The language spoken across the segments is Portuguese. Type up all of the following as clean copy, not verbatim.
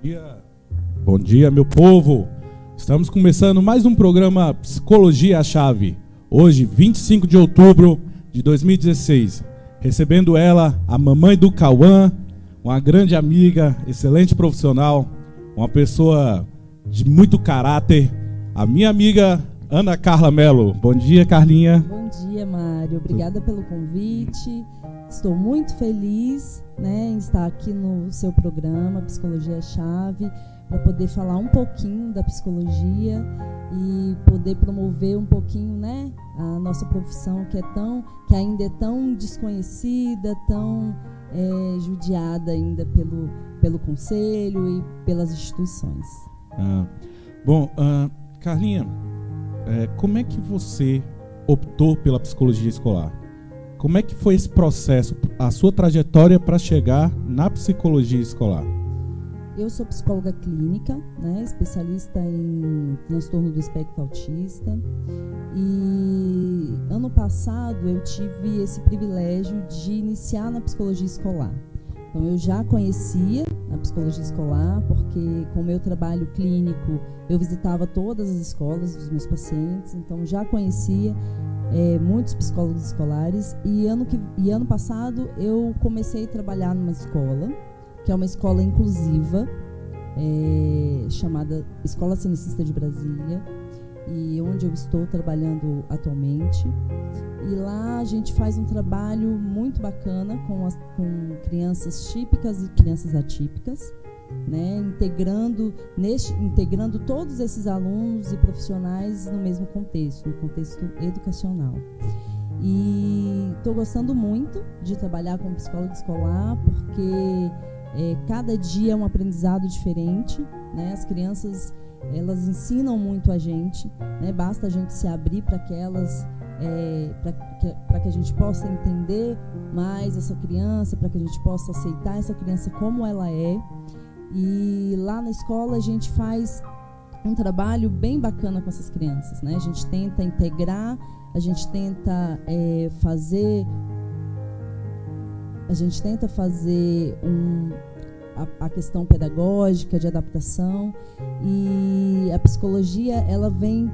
dia. Bom dia, meu povo. Estamos começando mais um programa Psicologia à Chave. Hoje, 25 de outubro de 2016. Recebendo ela, a mamãe do Cauã, uma grande amiga, excelente profissional, uma pessoa de muito caráter, a minha amiga Ana Carla Mello. Bom dia, Carlinha. Bom dia, Mário. Obrigada pelo convite. Estou muito feliz, em estar aqui no seu programa Psicologia Chave, para poder falar um pouquinho da psicologia e poder promover um pouquinho, a nossa profissão que ainda é tão desconhecida, tão judiada ainda pelo conselho e pelas instituições. Carlinha, como é que você optou pela psicologia escolar? Como é que foi esse processo, a sua trajetória para chegar na psicologia escolar? Eu sou psicóloga clínica, especialista em transtorno do espectro autista. E ano passado eu tive esse privilégio de iniciar na psicologia escolar. Então eu já conhecia a psicologia escolar, porque com o meu trabalho clínico eu visitava todas as escolas dos meus pacientes, então já conhecia muitos psicólogos escolares. E ano passado eu comecei a trabalhar numa escola, que é uma escola inclusiva, chamada Escola Cenicista de Brasília, e onde eu estou trabalhando atualmente. E lá a gente faz um trabalho muito bacana com crianças típicas e crianças atípicas, integrando todos esses alunos e profissionais no mesmo contexto, no contexto educacional. E estou gostando muito de trabalhar como psicóloga escolar, porque cada dia é um aprendizado diferente, As crianças, elas ensinam muito a gente, Basta a gente se abrir para que elas, para que a gente possa entender mais essa criança, para que a gente possa aceitar essa criança como ela é. E lá na escola a gente faz um trabalho bem bacana com essas crianças, A gente tenta integrar, a gente tenta fazer a questão pedagógica de adaptação, e a psicologia ela vem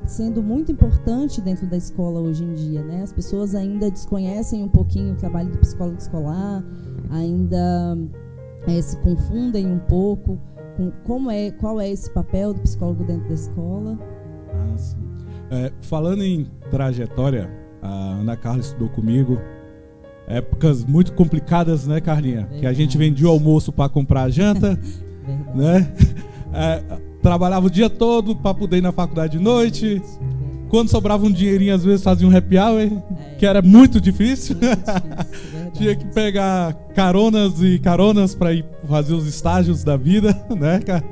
sendo muito importante dentro da escola hoje em dia, As pessoas ainda desconhecem um pouquinho o trabalho do psicólogo escolar, ainda se confundem um pouco com qual é esse papel do psicólogo dentro da escola. Sim. Falando em trajetória, a Ana Carla estudou comigo. Épocas muito complicadas, Carlinha? Verdade. Que a gente vendia o almoço para comprar a janta, trabalhava o dia todo para poder ir na faculdade de noite. Verdade. Quando sobrava um dinheirinho, às vezes fazia um happy hour, que era muito difícil. Tinha que pegar caronas para ir fazer os estágios da vida, cara?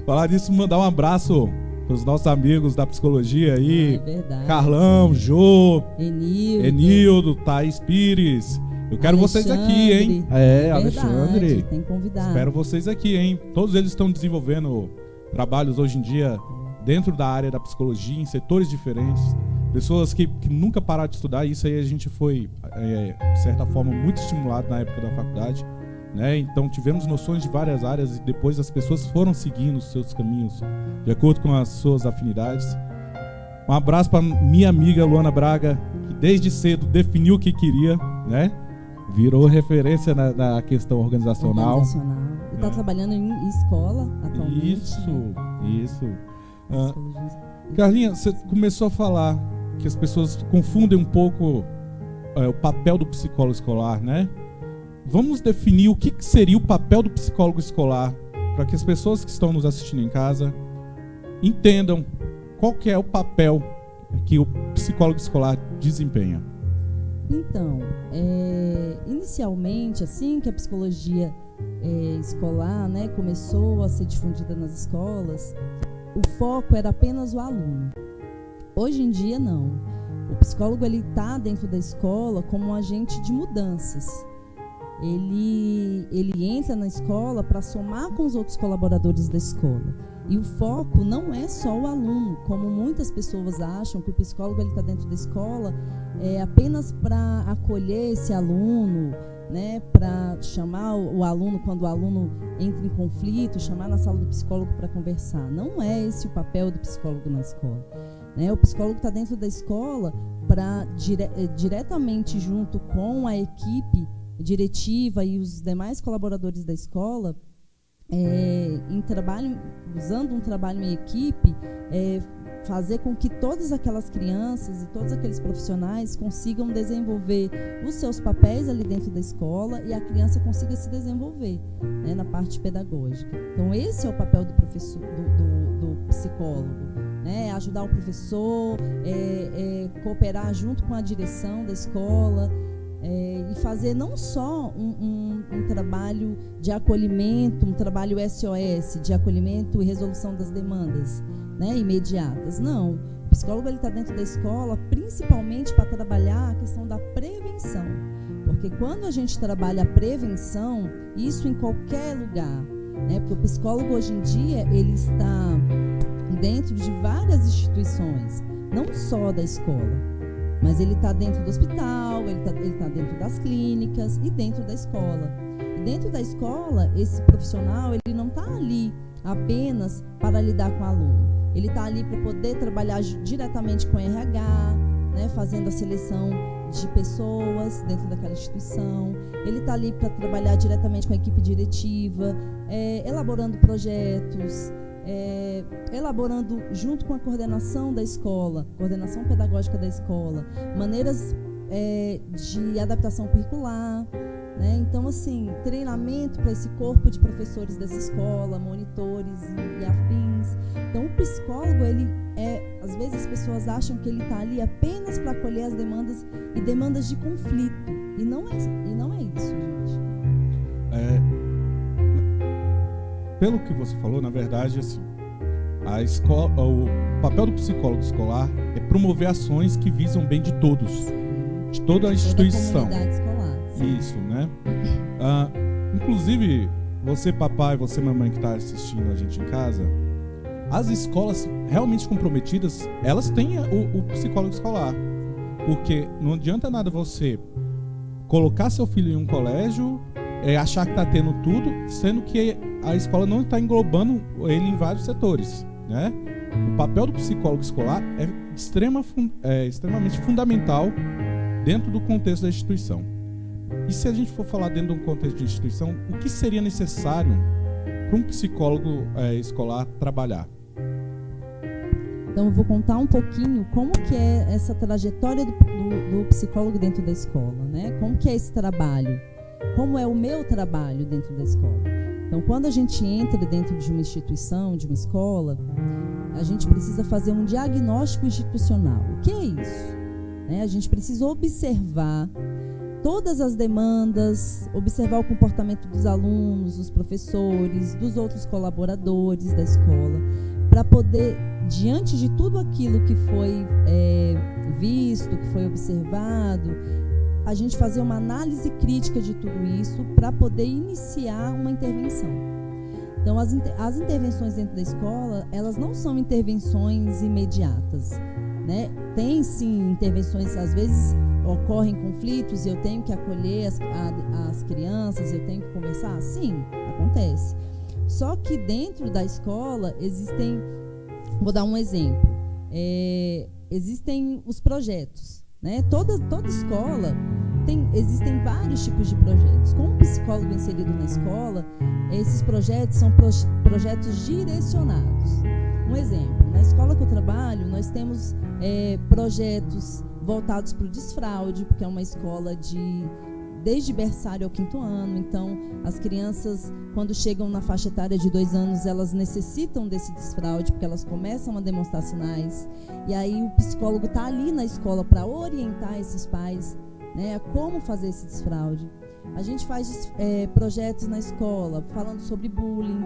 Falar disso, mandar um abraço para os nossos amigos da psicologia aí, Carlão, Jô, Enildo, Thaís Pires. Eu quero vocês aqui, hein? Alexandre. Tem que convidar. Espero vocês aqui, hein? Todos eles estão desenvolvendo trabalhos hoje em dia dentro da área da psicologia, em setores diferentes. Pessoas que nunca pararam de estudar. Isso aí a gente foi, de certa forma, muito estimulado na época da faculdade. Então tivemos noções de várias áreas e depois as pessoas foram seguindo os seus caminhos de acordo com as suas afinidades. Um abraço para minha amiga Luana Braga, que desde cedo definiu o que queria, virou referência na questão organizacional. E está trabalhando em escola atualmente. Isso. Carlinha, você começou a falar que as pessoas confundem um pouco o papel do psicólogo escolar, Vamos definir o que seria o papel do psicólogo escolar, para que as pessoas que estão nos assistindo em casa entendam qual que é o papel que o psicólogo escolar desempenha. Então, inicialmente, assim que a psicologia escolar começou a ser difundida nas escolas, o foco era apenas o aluno. Hoje em dia, não. O psicólogo está dentro da escola como um agente de mudanças. Ele entra na escola para somar com os outros colaboradores da escola. E o foco não é só o aluno, como muitas pessoas acham que o psicólogo está dentro da escola apenas para acolher esse aluno, né, para chamar o aluno quando o aluno entra em conflito, chamar na sala do psicólogo para conversar. Não é esse o papel do psicólogo na escola, né? O psicólogo está dentro da escola para diretamente junto com a equipe diretiva e os demais colaboradores da escola, usando um trabalho em equipe, fazer com que todas aquelas crianças e todos aqueles profissionais consigam desenvolver os seus papéis ali dentro da escola e a criança consiga se desenvolver, né, na parte pedagógica. Então, esse é o papel do professor, do psicólogo, né, ajudar o professor, cooperar junto com a direção da escola, e fazer não só um trabalho de acolhimento, um trabalho SOS, de acolhimento e resolução das demandas, né, imediatas. Não, o psicólogo está dentro da escola principalmente para trabalhar a questão da prevenção, porque quando a gente trabalha a prevenção, isso em qualquer lugar, né, porque o psicólogo hoje em dia ele está dentro de várias instituições, não só da escola, mas ele está dentro do hospital, ele tá dentro das clínicas e dentro da escola. E dentro da escola, esse profissional ele não está ali apenas para lidar com o aluno. Ele está ali para poder trabalhar diretamente com o RH, né, fazendo a seleção de pessoas dentro daquela instituição. Ele está ali para trabalhar diretamente com a equipe diretiva, elaborando projetos, elaborando junto com a coordenação da escola, coordenação pedagógica da escola, maneiras de adaptação curricular, né? Então, assim, treinamento para esse corpo de professores dessa escola, monitores e afins. Então, o psicólogo, às vezes as pessoas acham que ele está ali apenas para acolher as demandas e demandas de conflito, e não é isso, gente. Pelo que você falou, na verdade, assim, a escola, o papel do psicólogo escolar é promover ações que visam o bem de todos, de toda a instituição. Toda a comunidade escolar. Sim. Isso, né? Inclusive, você papai, você mamãe que está assistindo a gente em casa, as escolas realmente comprometidas, elas têm o psicólogo escolar, porque não adianta nada você colocar seu filho em um colégio, achar que está tendo tudo, sendo que a escola não está englobando ele em vários setores, né? O papel do psicólogo escolar é extremamente fundamental dentro do contexto da instituição. E se a gente for falar dentro de um contexto de instituição, o que seria necessário para um psicólogo escolar trabalhar? Então, eu vou contar um pouquinho como que é essa trajetória do psicólogo dentro da escola, né? Como que é esse trabalho? Como é o meu trabalho dentro da escola? Então, quando a gente entra dentro de uma instituição, de uma escola, a gente precisa fazer um diagnóstico institucional. O que é isso? A gente precisa observar todas as demandas, observar o comportamento dos alunos, dos professores, dos outros colaboradores da escola, para poder, diante de tudo aquilo que foi visto, que foi observado, a gente fazer uma análise crítica de tudo isso para poder iniciar uma intervenção. Então, as intervenções dentro da escola, elas não são intervenções imediatas, né? Tem, sim, intervenções, às vezes ocorrem conflitos e eu tenho que acolher as crianças, eu tenho que conversar. Sim, acontece. Só que dentro da escola existem, vou dar um exemplo, existem os projetos, né? Toda escola existem vários tipos de projetos. Com o psicólogo inserido na escola, esses projetos são projetos direcionados. Um exemplo, na escola que eu trabalho, nós temos projetos voltados para o desfraude, porque é uma escola desde berçário ao 5º ano. Então, as crianças, quando chegam na faixa etária de 2 anos, elas necessitam desse desfraude, porque elas começam a demonstrar sinais. E aí o psicólogo está ali na escola para orientar esses pais, né, a como fazer esse desfraude. A gente faz projetos na escola falando sobre bullying,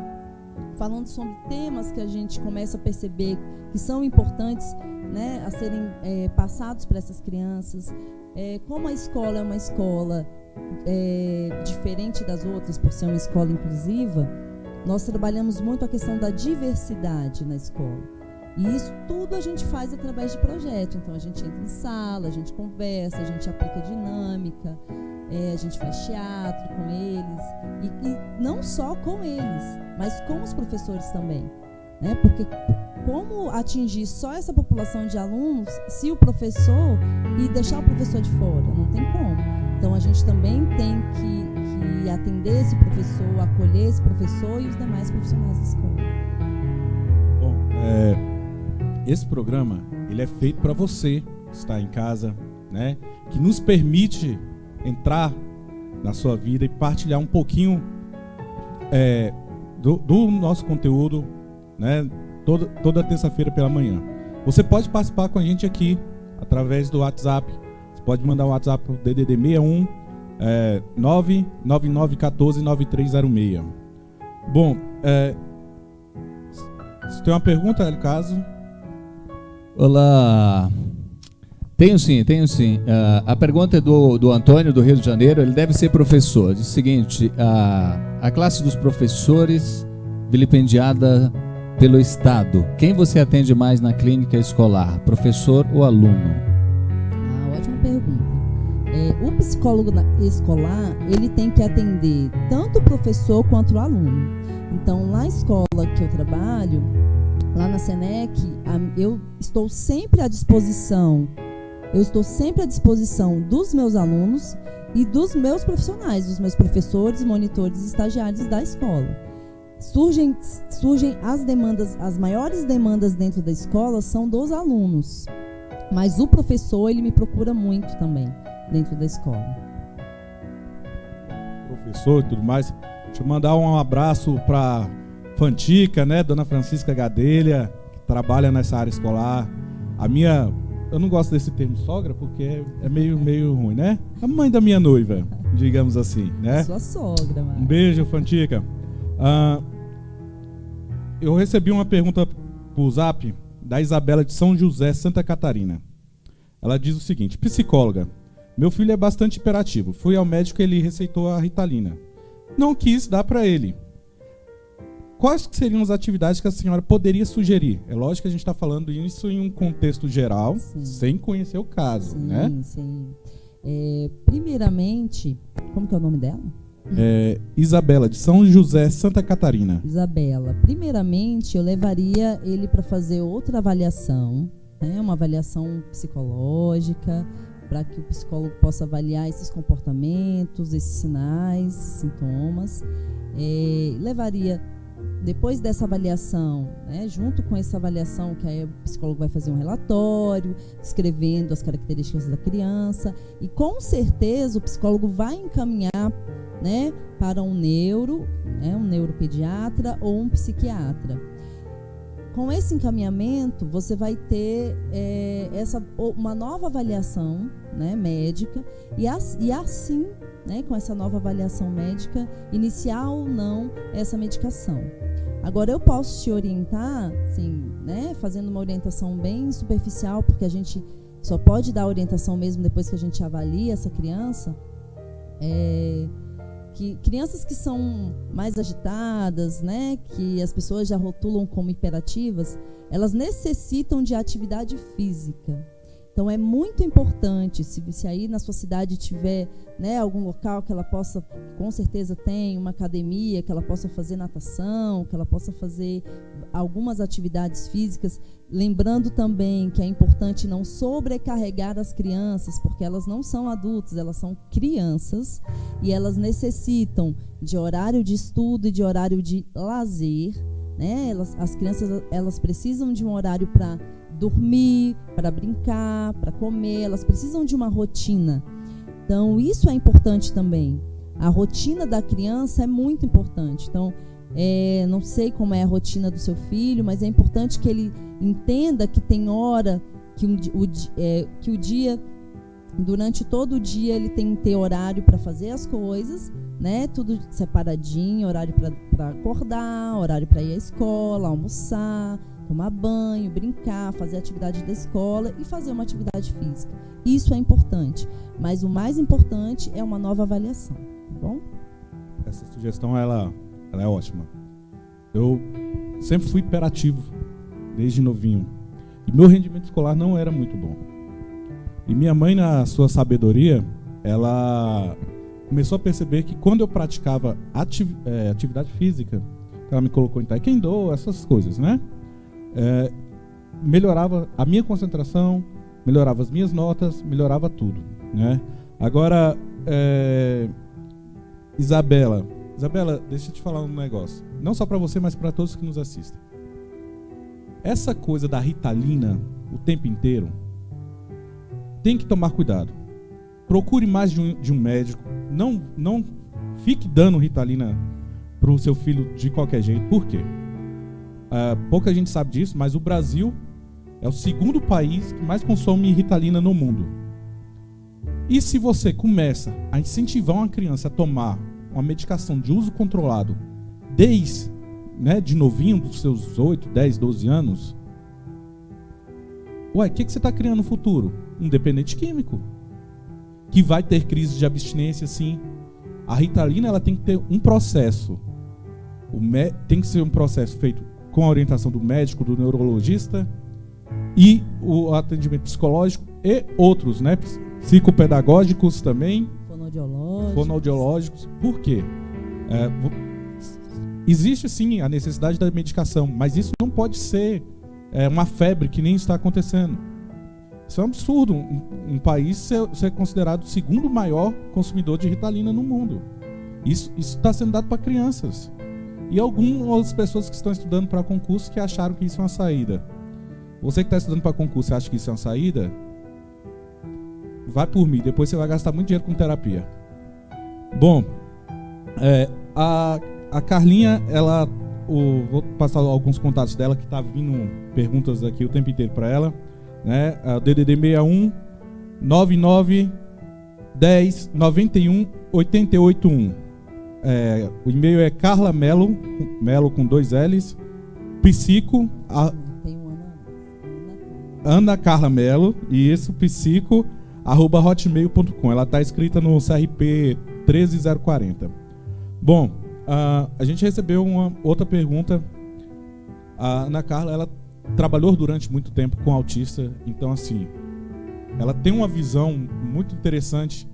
falando sobre temas que a gente começa a perceber que são importantes, né, a serem passados para essas crianças. Como a escola é uma escola diferente das outras, por ser uma escola inclusiva, nós trabalhamos muito a questão da diversidade na escola. E isso tudo a gente faz através de projeto. Então a gente entra em sala, a gente conversa, a gente aplica dinâmica, a gente faz teatro com eles. E não só com eles, mas com os professores também, né? Porque como atingir só essa população de alunos se o professor e deixar o professor de fora? Não tem como. Então a gente também tem que atender esse professor, acolher esse professor e os demais profissionais da escola. Bom, esse programa ele é feito para você que está em casa, né? Que nos permite entrar na sua vida e partilhar um pouquinho do nosso conteúdo, né? Toda terça-feira pela manhã. Você pode participar com a gente aqui através do WhatsApp. Você pode mandar um WhatsApp para o DDD 61 999149306. Bom, você tem uma pergunta, Hélio Caso? Olá. Tenho sim. A pergunta é do Antônio, do Rio de Janeiro. Ele deve ser professor. Diz o seguinte: a classe dos professores vilipendiada pelo Estado. Quem você atende mais na clínica escolar, professor ou aluno? Ótima pergunta. O psicólogo escolar, ele tem que atender tanto o professor quanto o aluno. Então, na escola que eu trabalho, lá na Senec, eu estou sempre à disposição. Dos meus alunos e dos meus profissionais, dos meus professores, monitores e estagiários da escola. Surgem as demandas, as maiores demandas dentro da escola são dos alunos, mas o professor, ele me procura muito também dentro da escola. Professor e tudo mais. Deixa eu mandar um abraço para Fantica, né, Dona Francisca Gadelha, que trabalha nessa área escolar. Eu não gosto desse termo sogra porque é meio ruim, né? A mãe da minha noiva, digamos assim, né? Sua sogra, mano. Um beijo, Fantica. Eu recebi uma pergunta por Zap da Isabela de São José, Santa Catarina. Ela diz o seguinte: psicóloga, meu filho é bastante hiperativo. Fui ao médico e ele receitou a Ritalina. Não quis dar para ele. Quais seriam as atividades que a senhora poderia sugerir? É lógico que a gente está falando isso em um contexto geral, sim, sem conhecer o caso, sim, né? Sim. Primeiramente, como que é o nome dela? Isabela, de São José, Santa Catarina. Isabela, primeiramente eu levaria ele para fazer outra avaliação, né? Uma avaliação psicológica, para que o psicólogo possa avaliar esses comportamentos, esses sinais, esses sintomas. Levaria, depois dessa avaliação, né, junto com essa avaliação, que aí o psicólogo vai fazer um relatório, descrevendo as características da criança, e com certeza o psicólogo vai encaminhar, né, para um neuropediatra ou um psiquiatra. Com esse encaminhamento, você vai ter uma nova avaliação, né, médica, e assim, né, com essa nova avaliação médica, iniciar ou não essa medicação. Agora, eu posso te orientar, assim, né, fazendo uma orientação bem superficial, porque a gente só pode dar orientação mesmo depois que a gente avalia essa criança, que crianças que são mais agitadas, né, que as pessoas já rotulam como hiperativas, elas necessitam de atividade física. Então é muito importante, se aí na sua cidade tiver, né, algum local que ela possa, com certeza tem uma academia, que ela possa fazer natação, que ela possa fazer algumas atividades físicas, lembrando também que é importante não sobrecarregar as crianças, porque elas não são adultos, elas são crianças e elas necessitam de horário de estudo e de horário de lazer, né? As crianças, elas precisam de um horário para dormir, para brincar, para comer, elas precisam de uma rotina. Então, isso é importante também. A rotina da criança é muito importante. Então, não sei como é a rotina do seu filho, mas é importante que ele entenda que tem hora, que o dia, durante todo o dia, ele tem que ter horário para fazer as coisas, né? Tudo separadinho, horário para acordar, horário para ir à escola, almoçar, tomar banho, brincar, fazer atividade da escola e fazer uma atividade física. Isso é importante, mas o mais importante é uma nova avaliação, tá bom? Essa sugestão, ela é ótima. Eu sempre fui hiperativo, desde novinho. E meu rendimento escolar não era muito bom. E minha mãe, na sua sabedoria, ela começou a perceber que quando eu praticava atividade física, ela me colocou em taekwondo, essas coisas, né? Melhorava a minha concentração, melhorava as minhas notas, melhorava tudo, né? Agora, Isabela, deixa eu te falar um negócio. Não só para você, mas para todos que nos assistem. Essa coisa da Ritalina o tempo inteiro, tem que tomar cuidado. Procure mais de um médico. Não fique dando Ritalina para o seu filho de qualquer jeito. Por quê? Pouca gente sabe disso, mas o Brasil é o segundo país que mais consome Ritalina no mundo. E se você começa a incentivar uma criança a tomar uma medicação de uso controlado desde, de novinho, dos seus 8, 10, 12 anos, o que você está criando no futuro? Um dependente químico, que vai ter crise de abstinência, sim. A Ritalina, ela tem que ter um processo. Tem que ser um processo feito com a orientação do médico, do neurologista, e o atendimento psicológico e outros, psicopedagógicos também, fonoaudiológicos. Por quê? Existe sim a necessidade da medicação, mas isso não pode ser uma febre que nem está acontecendo. Isso é um absurdo, um país ser considerado o segundo maior consumidor de Ritalina no mundo. Isso está sendo dado para crianças. E algumas pessoas que estão estudando para concurso que acharam que isso é uma saída. Você que está estudando para concurso e acha que isso é uma saída, vai por mim, depois você vai gastar muito dinheiro com terapia. Bom, a Carlinha, vou passar alguns contatos dela, que está vindo perguntas aqui o tempo inteiro para ela. A DDD 61 99 10 91 881. O e-mail é Carla Melo com 2 L's, psico, Tem Ana Carla Melo, e isso, psico, @hotmail.com. Ela está escrita no CRP 13040. Bom, a gente recebeu uma outra pergunta. A Ana Carla, ela trabalhou durante muito tempo com autista, então assim, ela tem uma visão muito interessante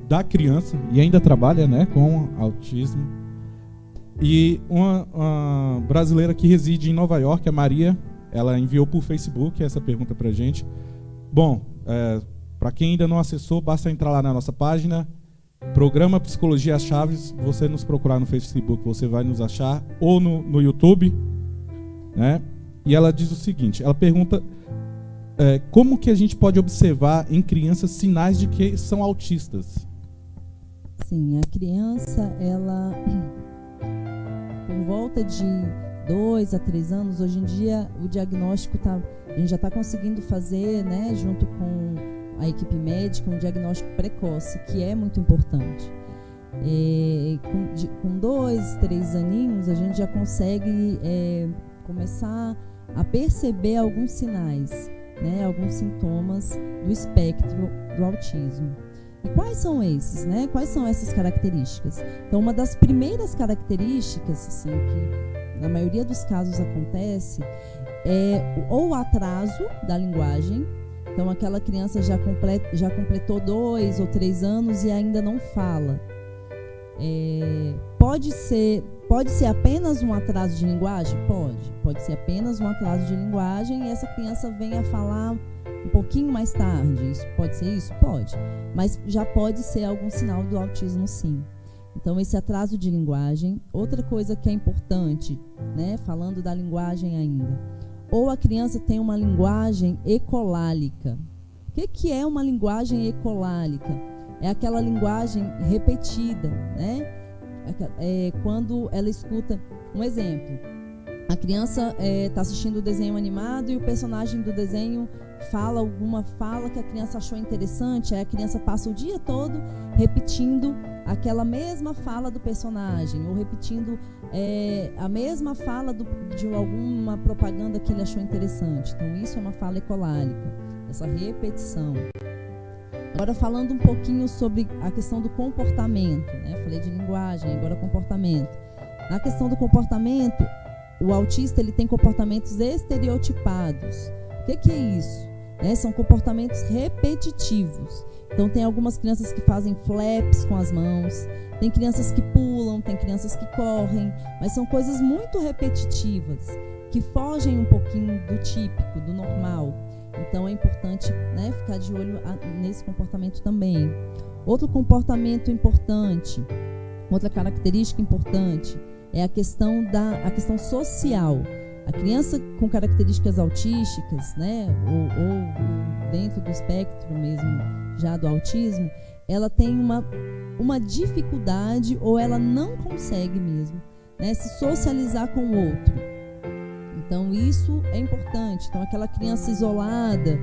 da criança e ainda trabalha, com autismo. E uma brasileira que reside em Nova York, a Maria, ela enviou por Facebook essa pergunta pra gente. Bom, para quem ainda não acessou, basta entrar lá na nossa página, Programa Psicologia Chaves. Você nos procurar no Facebook, você vai nos achar, ou no YouTube, E ela diz o seguinte, ela pergunta como que a gente pode observar em crianças sinais de que são autistas? Sim, a criança, ela, por volta de 2 a 3 anos, hoje em dia o diagnóstico a gente já está conseguindo fazer, junto com a equipe médica, um diagnóstico precoce, que é muito importante. Com 2, 3 aninhos, a gente já consegue começar a perceber alguns sinais, alguns sintomas do espectro do autismo. E quais são esses, Quais são essas características? Então, uma das primeiras características, assim, que na maioria dos casos acontece, é ou o atraso da linguagem. Então, aquela criança já completou 2 ou 3 anos e ainda não fala. Pode ser apenas um atraso de linguagem? Pode ser apenas um atraso de linguagem e essa criança vem a falar um pouquinho mais tarde. Isso pode ser isso? Pode. Mas já pode ser algum sinal do autismo, sim. Então, esse atraso de linguagem. Outra coisa que é importante, falando da linguagem ainda. Ou a criança tem uma linguagem ecolálica. O que é uma linguagem ecolálica? É aquela linguagem repetida, quando ela escuta, um exemplo, a criança está assistindo o desenho animado e o personagem do desenho fala alguma fala que a criança achou interessante, aí a criança passa o dia todo repetindo aquela mesma fala do personagem, ou repetindo a mesma fala de alguma propaganda que ele achou interessante. Então isso é uma fala ecolálica, essa repetição. Agora, falando um pouquinho sobre a questão do comportamento, Falei de linguagem, agora comportamento. Na questão do comportamento, o autista ele tem comportamentos estereotipados. O que é isso? São comportamentos repetitivos. Então tem algumas crianças que fazem flaps com as mãos, tem crianças que pulam, tem crianças que correm, mas são coisas muito repetitivas, que fogem um pouquinho do típico, do normal. Então é importante, né, ficar de olho nesse comportamento também. Outro comportamento importante, outra característica importante é a questão social. A criança com características autísticas, né, ou dentro do espectro mesmo já do autismo, ela tem uma dificuldade ou ela não consegue mesmo, né, se socializar com o outro. Então isso é importante. Então aquela criança isolada,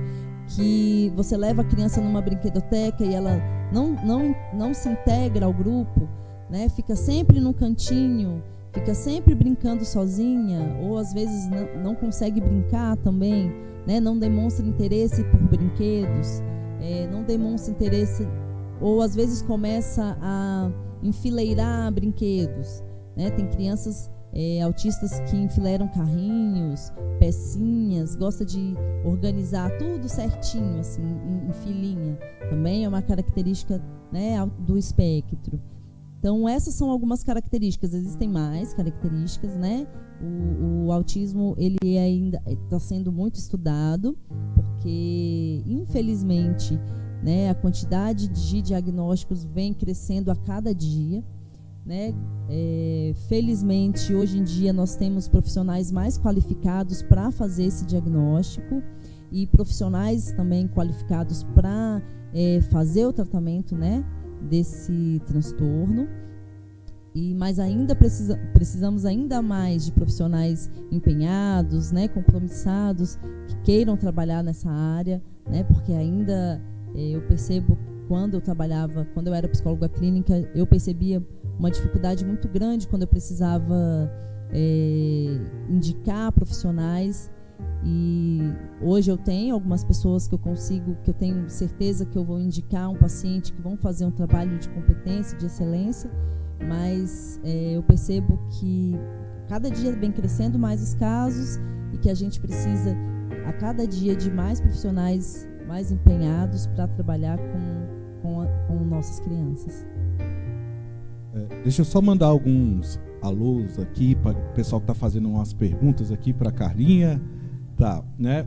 que você leva a criança numa brinquedoteca e ela não se integra ao grupo, né, fica sempre no cantinho, fica sempre brincando sozinha, ou às vezes não consegue brincar também, né, não demonstra interesse por brinquedos, não demonstra interesse, ou às vezes começa a enfileirar brinquedos, né? Tem crianças autistas que enfileiram carrinhos, pecinhas, gosta de organizar tudo certinho, assim, em filinha. Também é uma característica, né, do espectro. Então, essas são algumas características. Existem mais características, né? O autismo, ele ainda está sendo muito estudado, porque, infelizmente, né, a quantidade de diagnósticos vem crescendo a cada dia, né? Felizmente, hoje em dia, nós temos profissionais mais qualificados para fazer esse diagnóstico e profissionais também qualificados para fazer o tratamento, né, desse transtorno. Mas ainda precisamos ainda mais de profissionais empenhados, né, compromissados, que queiram trabalhar nessa área, né, porque ainda eu percebo, quando eu era psicóloga clínica, eu percebia uma dificuldade muito grande quando eu precisava indicar profissionais. E hoje eu tenho algumas pessoas que eu tenho certeza que eu vou indicar um paciente que vão fazer um trabalho de competência, de excelência, mas eu percebo que cada dia vem crescendo mais os casos e que a gente precisa a cada dia de mais profissionais mais empenhados para trabalhar com nossas crianças. Deixa eu só mandar alguns alôs aqui para o pessoal que está fazendo umas perguntas aqui para a Carlinha. Tá, né?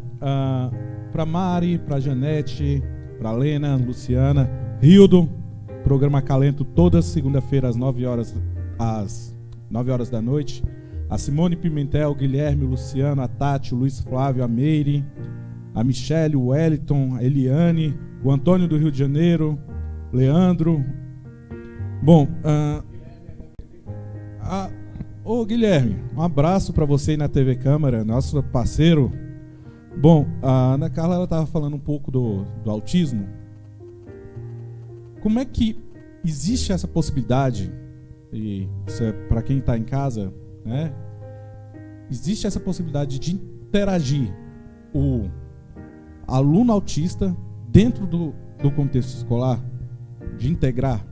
Para Mari, para Janete, para Lena, Luciana, Rildo, programa Calento toda segunda-feira às 9 horas da noite. A Simone Pimentel, Guilherme, o Luciano, a Tati, o Luiz Flávio, a Meire, a Michele, o Wellington, a Eliane, o Antônio do Rio de Janeiro, Leandro. Bom, ô Guilherme, um abraço para você aí na TV Câmara, nosso parceiro. Bom, a Ana Carla estava falando um pouco do autismo. Como é que existe essa possibilidade, e isso é para quem está em casa, né? Existe essa possibilidade de interagir o aluno autista dentro do contexto escolar, de integrar?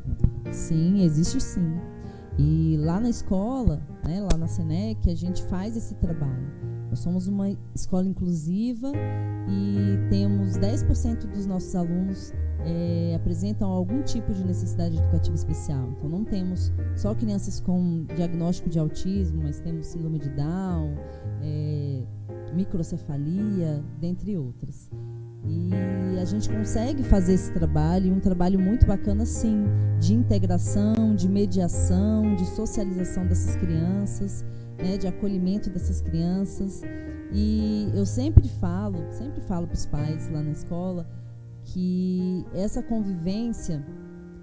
Sim, existe sim. E lá na escola, né, lá na SENEC, a gente faz esse trabalho. Nós somos uma escola inclusiva e temos 10% dos nossos alunos apresentam algum tipo de necessidade educativa especial. Então não temos só crianças com diagnóstico de autismo, mas temos síndrome de Down, microcefalia, dentre outras. E a gente consegue fazer esse trabalho, um trabalho muito bacana, sim, de integração, de mediação, de socialização dessas crianças, né, de acolhimento dessas crianças. E eu sempre falo para os pais lá na escola que essa convivência,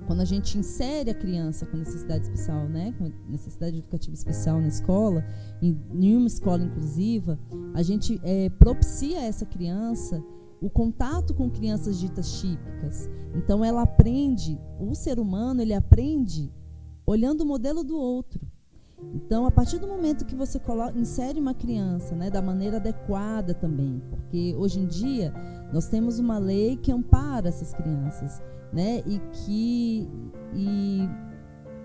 quando a gente insere a criança com necessidade especial, né, com necessidade educativa especial na escola, em uma escola inclusiva, a gente propicia a essa criança o contato com crianças ditas típicas. Então ela aprende, o ser humano, ele aprende olhando o modelo do outro. Então, a partir do momento que você insere uma criança, né, da maneira adequada também, porque hoje em dia nós temos uma lei que ampara essas crianças, né, e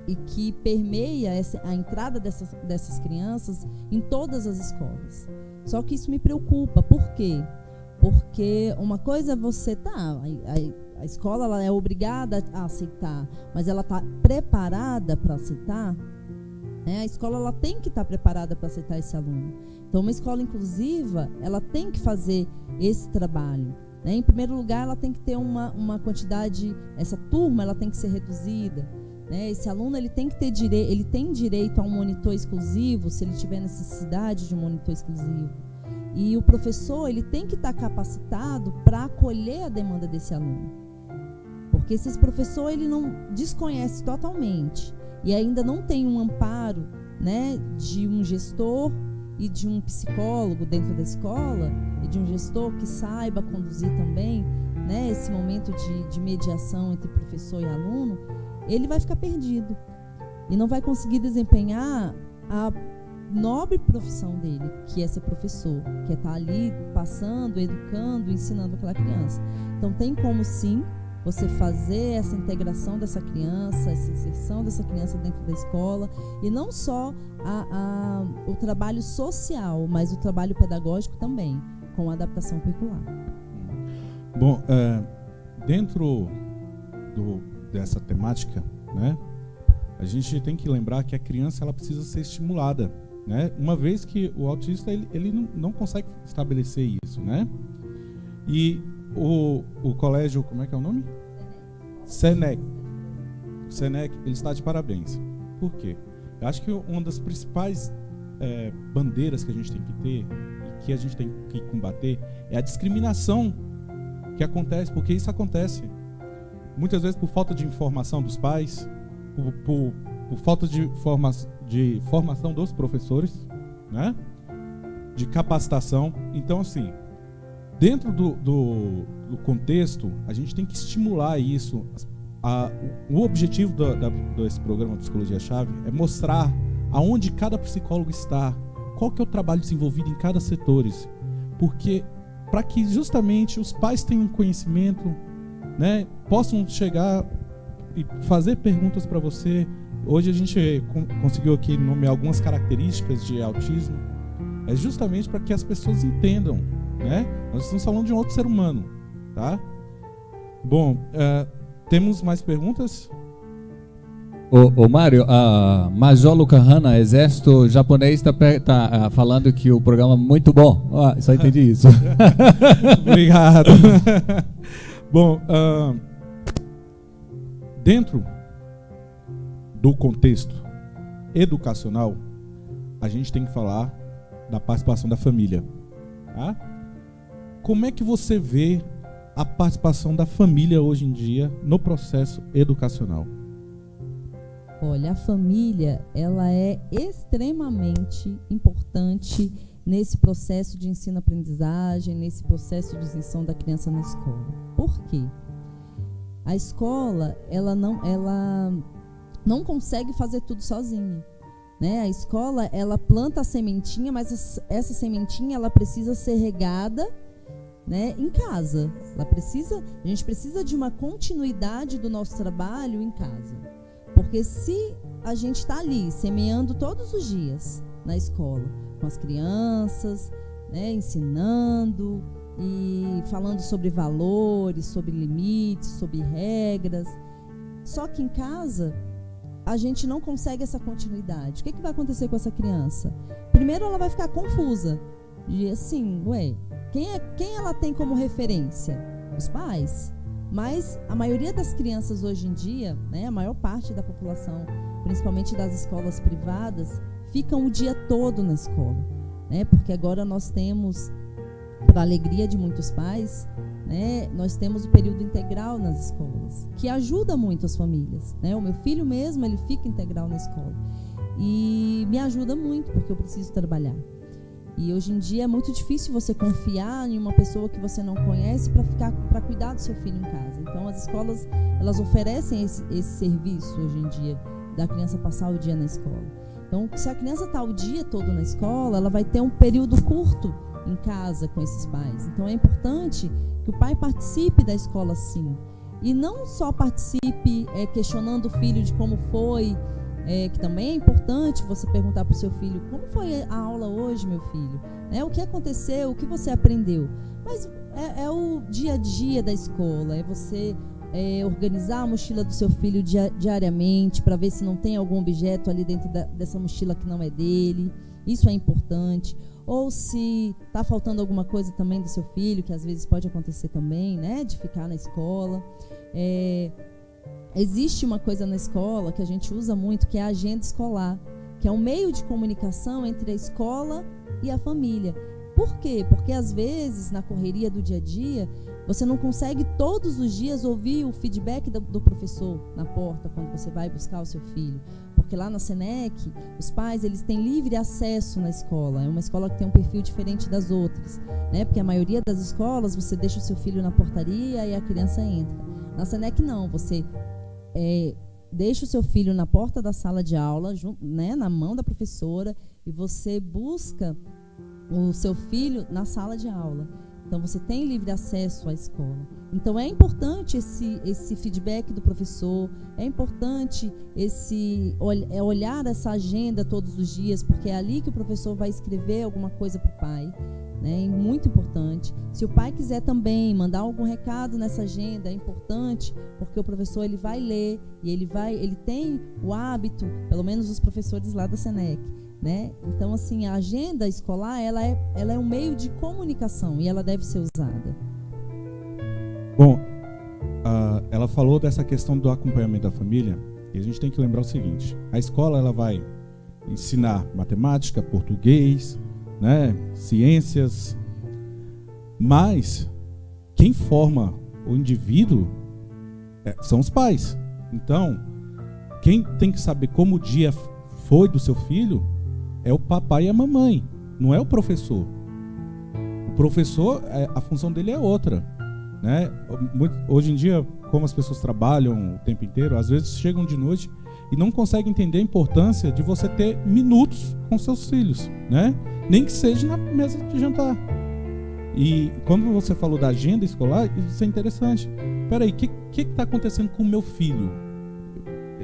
e que permeia a entrada dessas crianças em todas as escolas. Só que isso me preocupa. Por quê? Porque uma coisa é você a escola ela é obrigada a aceitar, mas ela está preparada para aceitar? A escola ela tem que estar preparada para aceitar esse aluno. Então, uma escola inclusiva, ela tem que fazer esse trabalho. Em primeiro lugar, ela tem que ter uma quantidade, essa turma ela tem que ser reduzida. Esse aluno ele tem que ter ele tem direito a um monitor exclusivo, se ele tiver necessidade de um monitor exclusivo. E o professor ele tem que estar capacitado para acolher a demanda desse aluno. Porque esse professor ele não desconhece totalmente e ainda não tem um amparo, de um gestor e de um psicólogo dentro da escola, e de um gestor que saiba conduzir também, esse momento de mediação entre professor e aluno, ele vai ficar perdido e não vai conseguir desempenhar a nobre profissão dele, que é ser professor, que é estar ali passando, educando, ensinando aquela criança. Então tem como sim você fazer essa integração dessa criança, essa inserção dessa criança dentro da escola, e não só o trabalho social, mas o trabalho pedagógico também, com a adaptação curricular. Bom, dentro dessa temática, a gente tem que lembrar que a criança ela precisa ser estimulada, uma vez que o autista ele não consegue estabelecer isso, E o colégio, como é que é o nome? SENEC. O SENEC, ele está de parabéns. Por quê? Eu acho que uma das principais bandeiras que a gente tem que ter e que a gente tem que combater é a discriminação que acontece, porque isso acontece muitas vezes por falta de informação dos pais, por falta de formação dos professores, de capacitação. Então, assim, dentro do contexto, a gente tem que estimular isso. O objetivo desse programa Psicologia-Chave é mostrar aonde cada psicólogo está, qual que é o trabalho desenvolvido em cada setor, porque para que justamente os pais tenham conhecimento, possam chegar e fazer perguntas para você. Hoje a gente conseguiu aqui nomear algumas características de autismo, é justamente para que as pessoas entendam, Nós estamos falando de um outro ser humano, tá? Bom, temos mais perguntas? Ô Mário, a Major Lukahana, Exército Japonês, tá falando que o programa é muito bom. Só entendi isso. Obrigado. Bom, dentro do contexto educacional, a gente tem que falar da participação da família. Tá? Como é que você vê a participação da família hoje em dia no processo educacional? Olha, a família, ela é extremamente importante nesse processo de ensino-aprendizagem, nesse processo de inserção da criança na escola. Por quê? A escola, ela não consegue fazer tudo sozinha. A escola, ela planta a sementinha, mas essa sementinha ela precisa ser regada, em casa. A gente precisa de uma continuidade do nosso trabalho em casa. Porque se a gente está ali semeando todos os dias na escola, com as crianças, ensinando e falando sobre valores, sobre limites, sobre regras, só que em casa a gente não consegue essa continuidade. O que vai acontecer com essa criança? Primeiro, ela vai ficar confusa. E assim, quem ela tem como referência? Os pais. Mas a maioria das crianças hoje em dia, a maior parte da população, principalmente das escolas privadas, ficam o dia todo na escola. Porque agora nós temos, para a alegria de muitos pais, nós temos o período integral nas escolas, que ajuda muito as famílias. O meu filho mesmo, ele fica integral na escola. E me ajuda muito, porque eu preciso trabalhar. E hoje em dia é muito difícil você confiar em uma pessoa que você não conhece para cuidar do seu filho em casa. Então as escolas, elas oferecem esse serviço hoje em dia, da criança passar o dia na escola. Então, se a criança está o dia todo na escola, ela vai ter um período curto em casa com esses pais. Então é importante que o pai participe da escola sim. E não só participe questionando o filho de como foi, que também é importante você perguntar para o seu filho: como foi a aula hoje, meu filho? O que aconteceu? O que você aprendeu? Mas é o dia a dia da escola, é você organizar a mochila do seu filho diariamente para ver se não tem algum objeto ali dentro dessa mochila que não é dele. Isso é importante. Ou se está faltando alguma coisa também do seu filho, que às vezes pode acontecer também, né, de ficar na escola. Existe uma coisa na escola que a gente usa muito, que é a agenda escolar, que é um meio de comunicação entre a escola e a família. Por quê? Porque às vezes, na correria do dia a dia, você não consegue todos os dias ouvir o feedback do professor na porta quando você vai buscar o seu filho. Porque lá na Senec, os pais eles têm livre acesso na escola. É uma escola que tem um perfil diferente das outras, né? Porque a maioria das escolas, você deixa o seu filho na portaria e a criança entra. Na Senec não, você deixa o seu filho na porta da sala de aula, né, na mão da professora, e você busca o seu filho na sala de aula. Então, você tem livre acesso à escola. Então, é importante esse feedback do professor, é importante olhar essa agenda todos os dias, porque é ali que o professor vai escrever alguma coisa para o pai, né? É muito importante. Se o pai quiser também mandar algum recado nessa agenda, é importante, porque o professor ele vai ler e ele tem o hábito, pelo menos os professores lá da Senec, né? Então, assim, a agenda escolar ela é um meio de comunicação e ela deve ser usada. Bom, ela falou dessa questão do acompanhamento da família, e a gente tem que lembrar o seguinte: a escola ela vai ensinar matemática, português, né, ciências, mas quem forma o indivíduo são os pais. Então, quem tem que saber como o dia foi do seu filho é o papai e a mamãe, não é o professor. O professor, a função dele é outra, né? Hoje em dia, como as pessoas trabalham o tempo inteiro, às vezes chegam de noite e não conseguem entender a importância de você ter minutos com seus filhos, né? Nem que seja na mesa de jantar. E quando você falou da agenda escolar, isso é interessante. Peraí, o que está acontecendo com o meu filho?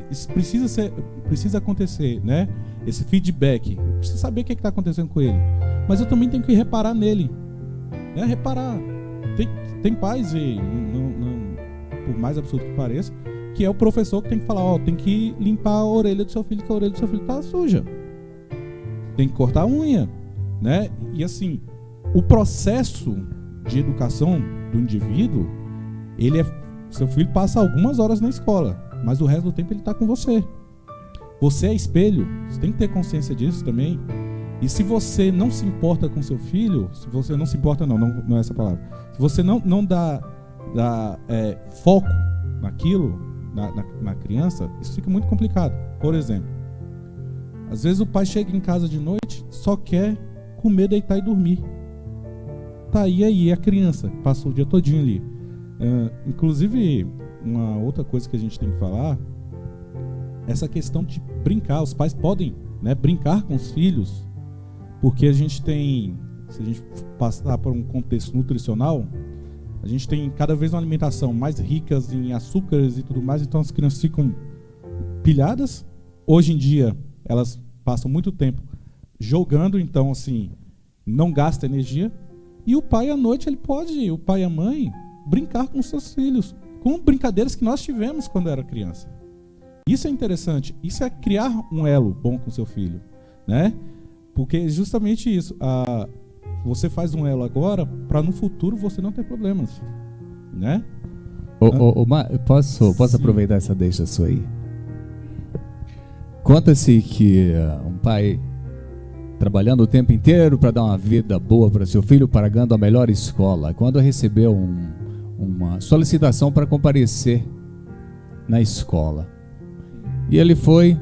Isso precisa acontecer, né? Esse feedback. Eu preciso saber o que está acontecendo com ele. Mas eu também tenho que reparar nele, né? Reparar. Tem pais, e não, por mais absurdo que pareça, que é o professor que tem que falar: tem que limpar a orelha do seu filho, que a orelha do seu filho está suja. Tem que cortar a unha, né? E assim, o processo de educação do indivíduo, seu filho passa algumas horas na escola, mas o resto do tempo ele está com você. Você é espelho, você tem que ter consciência disso também. E se você não se importa com seu filho, se você não se importa, não é essa palavra, se você não dá foco naquilo, na criança, isso fica muito complicado. Por exemplo, às vezes o pai chega em casa de noite, só quer comer, deitar e dormir. Tá aí a criança passou o dia todinho ali. Inclusive, uma outra coisa que a gente tem que falar, essa questão de brincar. Os pais podem, né, brincar com os filhos, porque a gente tem, se a gente passar por um contexto nutricional, a gente tem cada vez uma alimentação mais rica em açúcares e tudo mais, então as crianças ficam pilhadas. Hoje em dia, elas passam muito tempo jogando, então assim, não gasta energia. E o pai à noite, o pai e a mãe, brincar com seus filhos, com brincadeiras que nós tivemos quando era criança. Isso é interessante, isso é criar um elo bom com seu filho, né? Porque é justamente isso, você faz um elo agora para no futuro você não ter problemas, né? Posso aproveitar essa deixa sua aí? Conta-se que um pai trabalhando o tempo inteiro para dar uma vida boa para seu filho, pagando a melhor escola, quando recebeu uma solicitação para comparecer na escola, e ele foi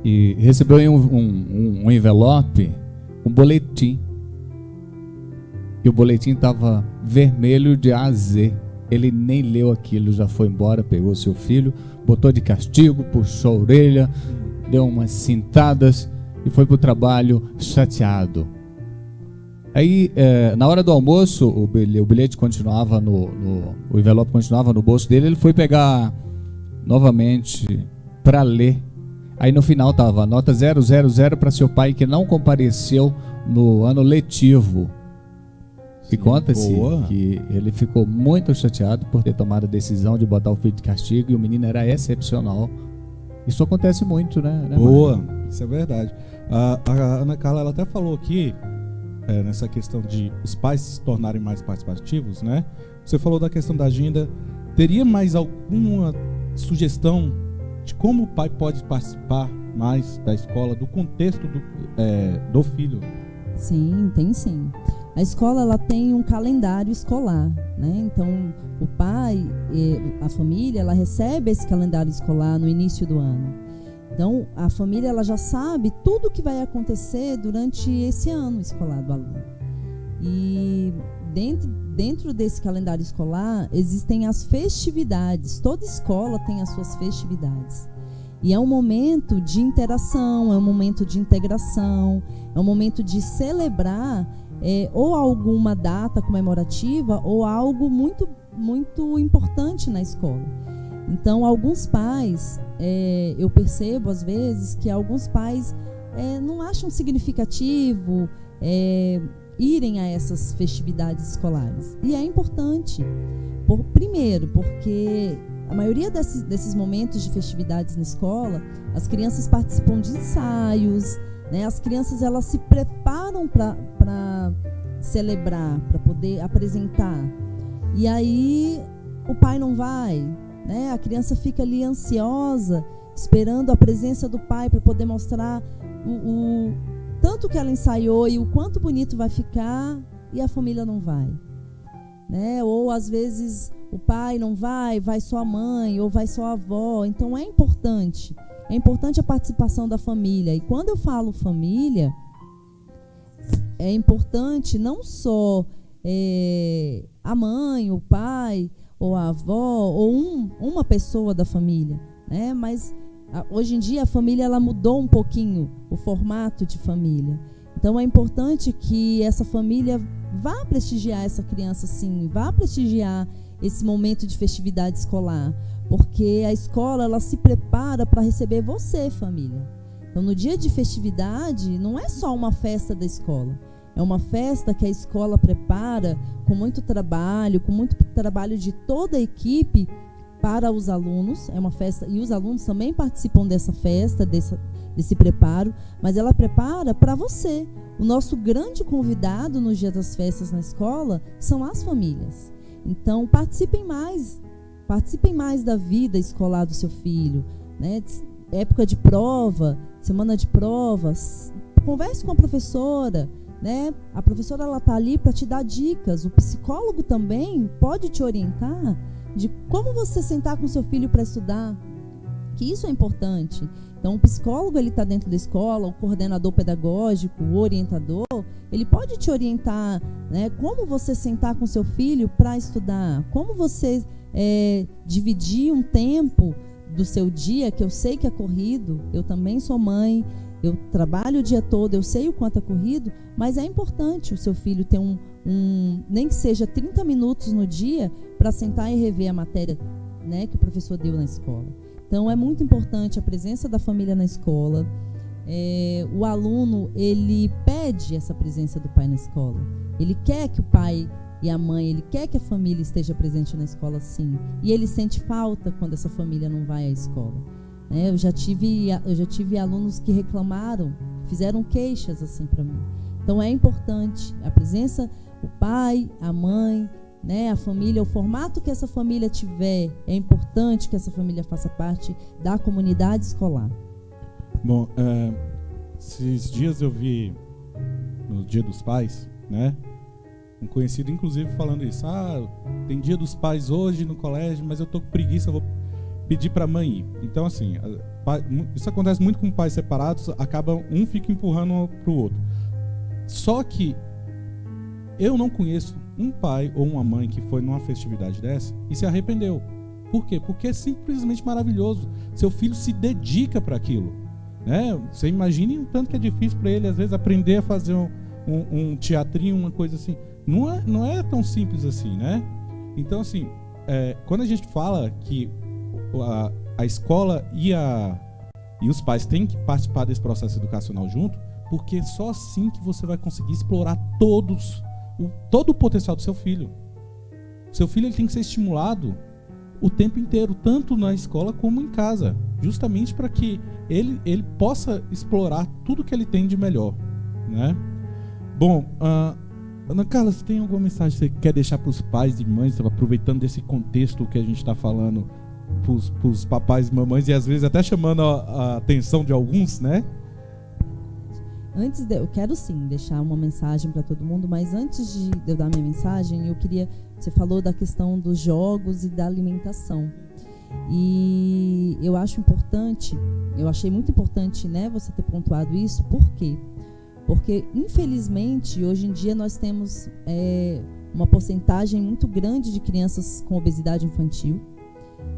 e recebeu em um envelope um boletim, e o boletim estava vermelho de A a Z. Ele nem leu aquilo, já foi embora, pegou seu filho, botou de castigo, puxou a orelha, deu umas cintadas e foi para o trabalho chateado. Aí, na hora do almoço, o bilhete continuava o envelope continuava no bolso dele. Ele foi pegar novamente para ler. Aí no final tava nota 000 para seu pai que não compareceu no ano letivo. E conta-se que ele ficou muito chateado por ter tomado a decisão de botar o filho de castigo e o menino era excepcional. Isso acontece muito, né? Boa, isso é verdade. A Ana Carla ela até falou aqui, nessa questão de os pais se tornarem mais participativos, né? Você falou da questão da agenda. Teria mais alguma sugestão de como o pai pode participar mais da escola, do contexto do filho? Sim, tem sim. A escola ela tem um calendário escolar, né? Então, o pai, a família, ela recebe esse calendário escolar no início do ano. Então, a família ela já sabe tudo o que vai acontecer durante esse ano escolar do aluno. E dentro desse calendário escolar existem as festividades. Toda escola tem as suas festividades. E é um momento de interação, é um momento de integração, é um momento de celebrar ou alguma data comemorativa ou algo muito, muito importante na escola. Então, alguns pais, eu percebo às vezes que alguns pais não acham significativo irem a essas festividades escolares. E é importante, primeiro, porque a maioria desses momentos de festividades na escola, as crianças participam de ensaios, né? As crianças elas se preparam para celebrar, para poder apresentar. E aí o pai não vai, né? A criança fica ali ansiosa, esperando a presença do pai para poder mostrar o tanto que ela ensaiou e o quanto bonito vai ficar, e a família não vai, né? Ou às vezes o pai não vai, vai só a mãe ou vai só a avó. Então é importante a participação da família. E quando eu falo família, é importante não só a mãe, o pai ou a avó ou uma pessoa da família, né? Mas hoje em dia a família ela mudou um pouquinho o formato de família. Então é importante que essa família vá prestigiar essa criança, sim, vá prestigiar esse momento de festividade escolar, porque a escola ela se prepara para receber você, família. Então, no dia de festividade, não é só uma festa da escola, é uma festa que a escola prepara com muito trabalho de toda a equipe para os alunos. É uma festa, e os alunos também participam dessa festa, desse preparo, mas ela prepara para você. O nosso grande convidado no dia das festas na escola são as famílias. Então, participem mais da vida escolar do seu filho, né? Época de prova, semana de provas, converse com a professora, né? A professora ela tá ali para te dar dicas. O psicólogo também pode te orientar de como você sentar com seu filho para estudar, que isso é importante. Então, o psicólogo ele está dentro da escola, o coordenador pedagógico, o orientador, ele pode te orientar, né, como você sentar com seu filho para estudar, como você dividir um tempo do seu dia, que eu sei que é corrido, eu também sou mãe, eu trabalho o dia todo, eu sei o quanto é corrido, mas é importante o seu filho ter nem que seja 30 minutos no dia para sentar e rever a matéria, né, que o professor deu na escola. Então, é muito importante a presença da família na escola. O aluno, ele pede essa presença do pai na escola. Ele quer que o pai e a mãe, ele quer que a família esteja presente na escola, sim. E ele sente falta quando essa família não vai à escola. Eu já tive alunos que reclamaram, fizeram queixas assim para mim. Então, é importante a presença, o pai, a mãe, né, a família, o formato que essa família tiver, é importante que essa família faça parte da comunidade escolar. Bom, esses dias eu vi no Dia dos Pais, né, um conhecido inclusive falando isso. Tem Dia dos Pais hoje no colégio, mas eu tô com preguiça, eu vou pedir para a mãe ir. Então, assim, isso acontece muito com pais separados, um fica empurrando para o outro. Só que eu não conheço um pai ou uma mãe que foi numa festividade dessa e se arrependeu. Por quê? Porque é simplesmente maravilhoso. Seu filho se dedica para aquilo, né? Você imagine o tanto que é difícil para ele, às vezes, aprender a fazer um teatrinho, uma coisa assim. Não é tão simples assim, né? Então, assim, quando a gente fala que a escola e E os pais têm que participar desse processo educacional junto, porque é só assim que você vai conseguir explorar todo o potencial do seu filho. Seu filho ele tem que ser estimulado o tempo inteiro, tanto na escola como em casa, justamente para que ele possa explorar tudo que ele tem de melhor, né? Bom, Ana Carla, você tem alguma mensagem que você quer deixar para os pais e mães, aproveitando desse contexto que a gente está falando, para os papais e mamães, e às vezes até chamando a atenção de alguns, né? Eu quero sim deixar uma mensagem para todo mundo, mas antes de eu dar minha mensagem, você falou da questão dos jogos e da alimentação. E eu achei muito importante, né, você ter pontuado isso. Por quê? Porque, infelizmente, hoje em dia nós temos uma porcentagem muito grande de crianças com obesidade infantil.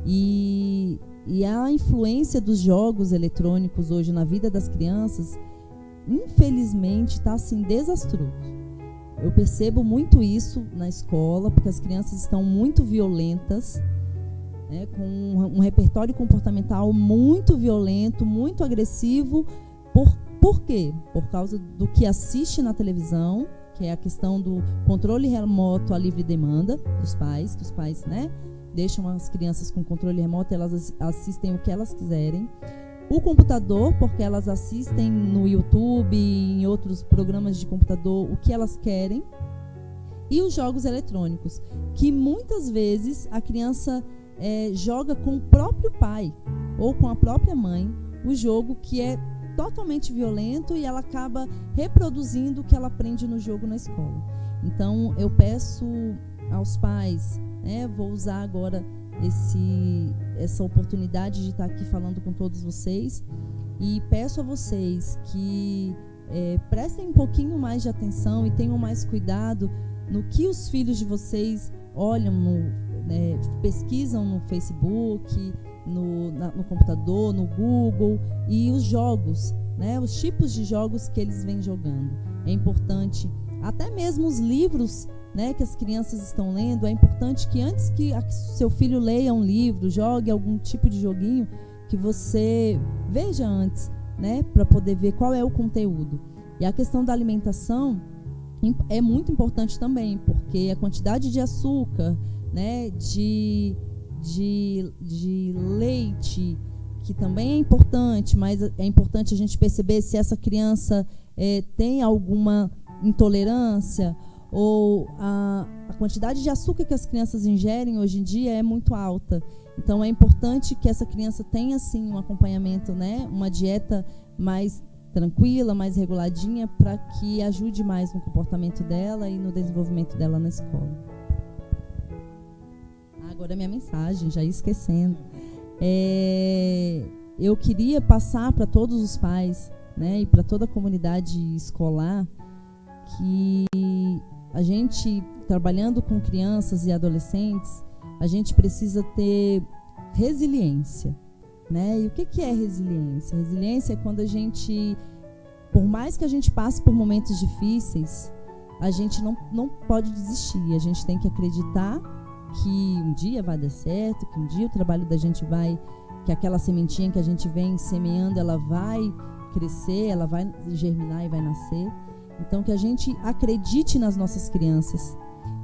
E a influência dos jogos eletrônicos hoje na vida das crianças, infelizmente, está assim desastroso. Eu percebo muito isso na escola, porque as crianças estão muito violentas, né, com um repertório comportamental muito violento, muito agressivo. Por quê? Por causa do que assiste na televisão, que é a questão do controle remoto à livre demanda dos pais, que os pais, né, deixam as crianças com controle remoto, elas assistem o que elas quiserem. O computador, porque elas assistem no YouTube e em outros programas de computador o que elas querem. E os jogos eletrônicos, que muitas vezes a criança joga com o próprio pai ou com a própria mãe o jogo, que é totalmente violento, e ela acaba reproduzindo o que ela aprende no jogo na escola. Então eu peço aos pais, vou usar agora essa oportunidade de estar aqui falando com todos vocês, e peço a vocês que prestem um pouquinho mais de atenção e tenham mais cuidado no que os filhos de vocês olham, pesquisam no Facebook, no computador, no Google, e os jogos, né, os tipos de jogos que eles vêm jogando. É importante, até mesmo os livros, né, que as crianças estão lendo, é importante que antes que seu filho leia um livro, jogue algum tipo de joguinho, que você veja antes, né, para poder ver qual é o conteúdo. E a questão da alimentação é muito importante também, porque a quantidade de açúcar, né, de leite, que também é importante, mas é importante a gente perceber se essa criança tem alguma intolerância, ou a quantidade de açúcar que as crianças ingerem hoje em dia é muito alta. Então é importante que essa criança tenha assim um acompanhamento, né, uma dieta mais tranquila, mais reguladinha, para que ajude mais no comportamento dela e no desenvolvimento dela na escola. Agora a minha mensagem, já ia esquecendo. Eu queria passar para todos os pais, né, e para toda a comunidade escolar, que a gente, trabalhando com crianças e adolescentes, a gente precisa ter resiliência, né? E o que é resiliência? Resiliência é quando a gente, por mais que a gente passe por momentos difíceis, a gente não pode desistir. A gente tem que acreditar que um dia vai dar certo, que um dia o trabalho da gente que aquela sementinha que a gente vem semeando, ela vai crescer, ela vai germinar e vai nascer. Então, que a gente acredite nas nossas crianças,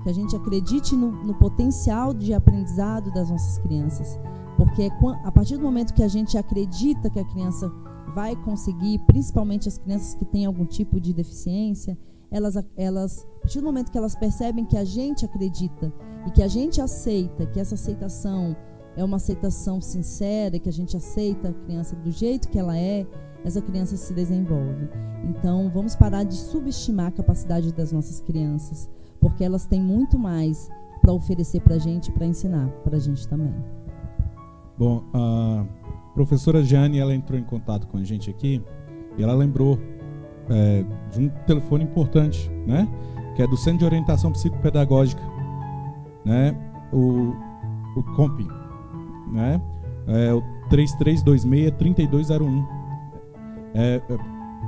que a gente acredite no potencial de aprendizado das nossas crianças. Porque a partir do momento que a gente acredita que a criança vai conseguir, principalmente as crianças que têm algum tipo de deficiência, elas, a partir do momento que elas percebem que a gente acredita e que a gente aceita, que essa aceitação é uma aceitação sincera, que a gente aceita a criança do jeito que ela é, essa criança se desenvolve. Então, vamos parar de subestimar a capacidade das nossas crianças, porque elas têm muito mais para oferecer para a gente e para ensinar para a gente também. Bom, a professora Jane, ela entrou em contato com a gente aqui e ela lembrou de um telefone importante, né? Que é do Centro de Orientação Psicopedagógica, né? O COMP, né? É o 3326-3201.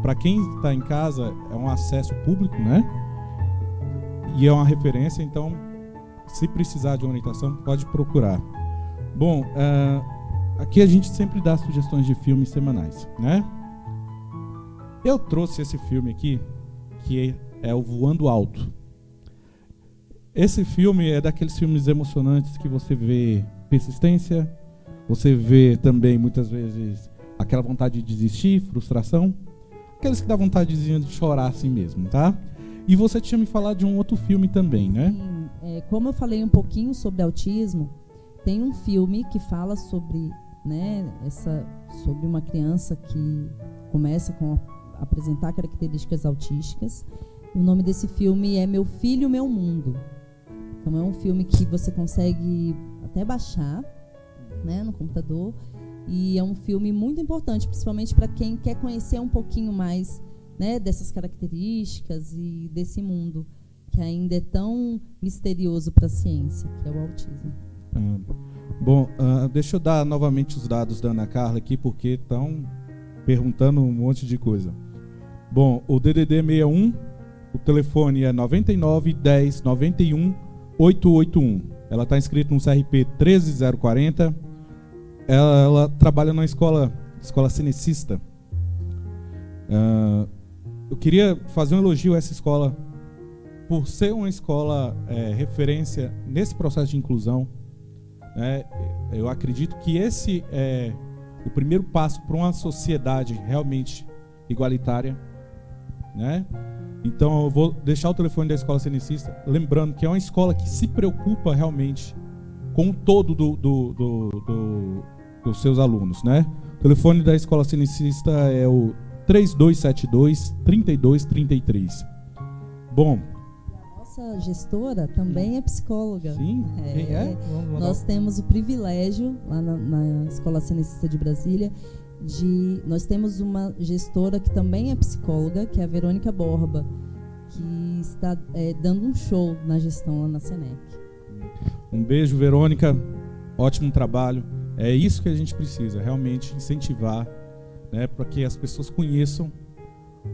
Para quem está em casa, é um acesso público, né? E é uma referência, então, se precisar de uma orientação, pode procurar. Bom, aqui a gente sempre dá sugestões de filmes semanais, né? Eu trouxe esse filme aqui, que é o Voando Alto. Esse filme é daqueles filmes emocionantes que você vê persistência, você vê também, muitas vezes, aquela vontade de desistir, frustração, aqueles que dá vontade de chorar assim mesmo, tá? E você tinha me falado de um outro filme também, né? Sim, como eu falei um pouquinho sobre autismo, tem um filme que fala sobre, né, sobre uma criança que começa a apresentar características autísticas. O nome desse filme é Meu Filho, Meu Mundo. Então é um filme que você consegue até baixar, né, no computador, e é um filme muito importante, principalmente para quem quer conhecer um pouquinho mais, né, dessas características e desse mundo que ainda é tão misterioso para a ciência, que é o autismo. Bom, deixa eu dar novamente os dados da Ana Carla aqui, porque estão perguntando um monte de coisa. Bom, o DDD 61, o telefone é 99 10 91 881. Ela está inscrita no CRP 13040. Ela trabalha na escola cenecista. Eu queria fazer um elogio a essa escola por ser uma escola referência nesse processo de inclusão. Eu acredito que esse é o primeiro passo para uma sociedade realmente igualitária, né? Então eu vou deixar o telefone da escola cenecista, lembrando que é uma escola que se preocupa realmente com o todo dos seus alunos, né? O telefone da escola cenecista é o 3272-3233. Bom, nossa gestora também é psicóloga. Sim, Nós temos o privilégio, lá na Escola Cenecista de Brasília, nós temos uma gestora que também é psicóloga, que é a Verônica Borba, que está dando um show na gestão lá na Senec. Um beijo, Verônica. Ótimo trabalho. É isso que a gente precisa, realmente incentivar, né, para que as pessoas conheçam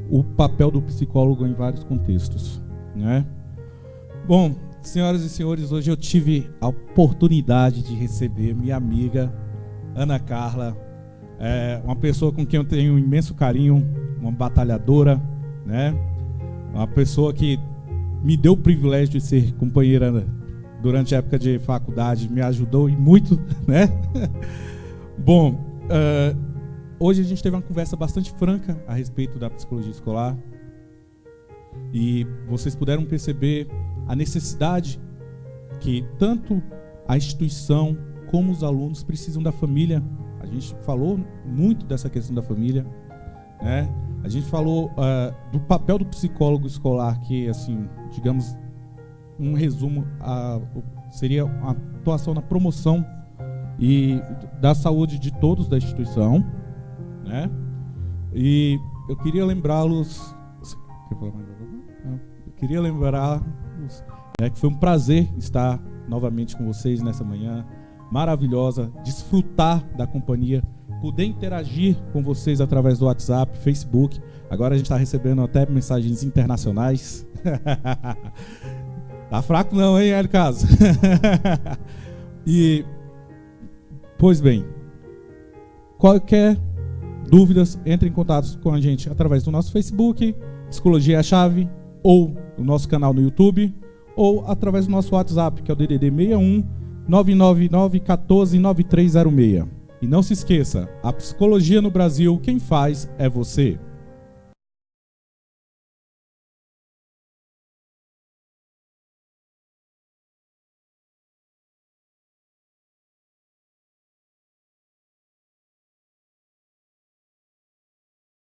o papel do psicólogo em vários contextos, né? Bom, senhoras e senhores, hoje eu tive a oportunidade de receber minha amiga Ana Carla, uma pessoa com quem eu tenho um imenso carinho, uma batalhadora, né? Uma pessoa que me deu o privilégio de ser companheira durante a época de faculdade, me ajudou e muito, né? Bom, hoje a gente teve uma conversa bastante franca a respeito da psicologia escolar e vocês puderam perceber a necessidade que tanto a instituição como os alunos precisam da família. A gente falou muito dessa questão da família, né? A gente falou do papel do psicólogo escolar, que, assim, digamos, um resumo, seria uma atuação na promoção e da saúde de todos da instituição, né? E eu queria lembrá-los... que foi um prazer estar novamente com vocês nessa manhã maravilhosa, desfrutar da companhia, poder interagir com vocês através do WhatsApp, Facebook. Agora a gente está recebendo até mensagens internacionais. Tá fraco não, hein, Hélio Caso? E, pois bem, qualquer dúvidas, entre em contato com a gente através do nosso Facebook, Psicologia é a Chave, ou o nosso canal no YouTube, ou através do nosso WhatsApp, que é o DDD 61 999 14 9306. E não se esqueça, a psicologia no Brasil, quem faz é você.